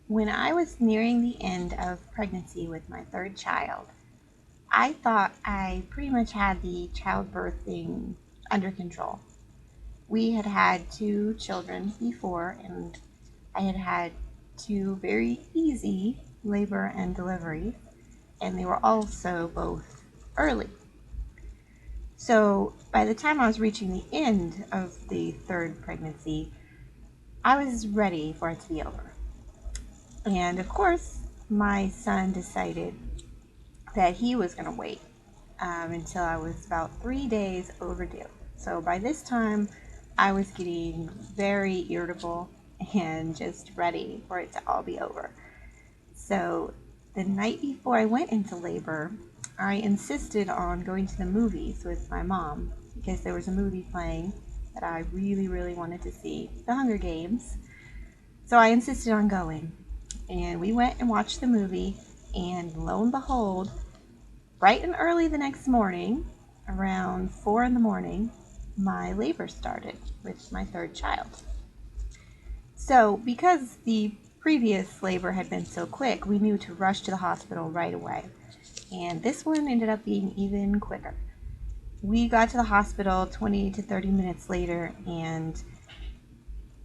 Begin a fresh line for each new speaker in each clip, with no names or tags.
When I was nearing the end of pregnancy with my third child, I thought I pretty much had the childbirth thing under control. We had had two children before, and I had had two very easy labor and deliveries, and they were also both early. So by the time I was reaching the end of the third pregnancy, I was ready for it to be over. And of course, my son decided that he was going to wait until I was about 3 days overdue. So by this time, I was getting very irritable and just ready for it to all be over. So the night before I went into labor, I insisted on going to the movies with my mom because there was a movie playing that I really, really wanted to see, The Hunger Games. So I insisted on going. And we went and watched the movie, and lo and behold, bright and early the next morning, around 4 in the morning, my labor started with my third child. So, because the previous labor had been so quick, we knew to rush to the hospital right away. And this one ended up being even quicker. We got to the hospital 20 to 30 minutes later, and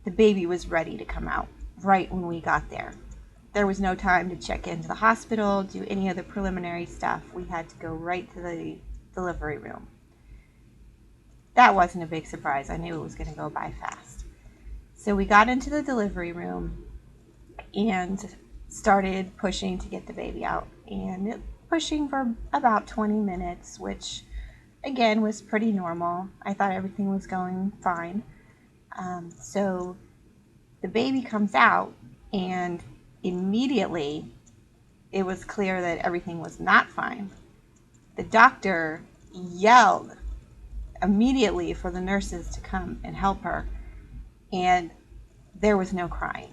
the baby was ready to come out right when we got there. There was no time to check into the hospital, do any of the preliminary stuff. We had to go right to the delivery room. That wasn't a big surprise. I knew it was going to go by fast. So we got into the delivery room and started pushing to get the baby out. And pushing for about 20 minutes, which again was pretty normal. I thought everything was going fine. So the baby comes out, and immediately it was clear that everything was not fine. The doctor yelled immediately for the nurses to come and help her, and there was no crying.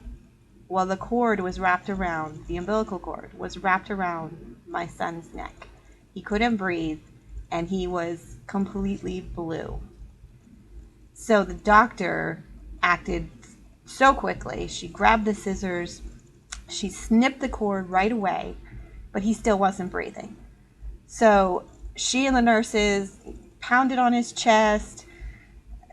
Well, the cord was wrapped around, the umbilical cord was wrapped around my son's neck. He couldn't breathe, and he was completely blue. So the doctor acted so quickly. She grabbed the scissors, she snipped the cord right away, but he still wasn't breathing. So she and the nurses pounded on his chest,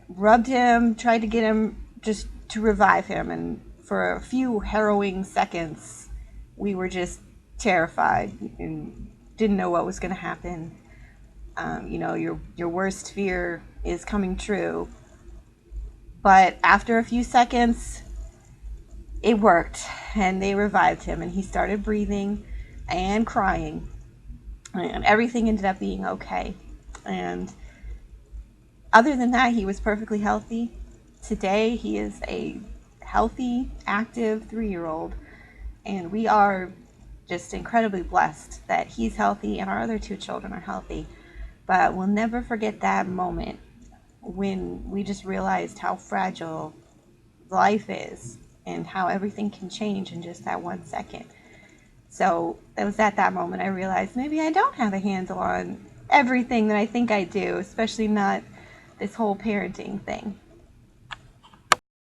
rubbed him, tried to get him just to revive him. And for a few harrowing seconds, we were just terrified and didn't know what was going to happen. Your worst fear is coming true. But after a few seconds, it worked, and they revived him, and he started breathing and crying, and everything ended up being okay. And other than that, he was perfectly healthy. Today, he is a healthy, active 3-year-old, and we are just incredibly blessed that he's healthy and our other two children are healthy. But we'll never forget that moment when we just realized how fragile life is and how everything can change in just that 1 second. So it was at that moment I realized maybe I don't have a handle on everything that I think I do, especially not this whole parenting thing.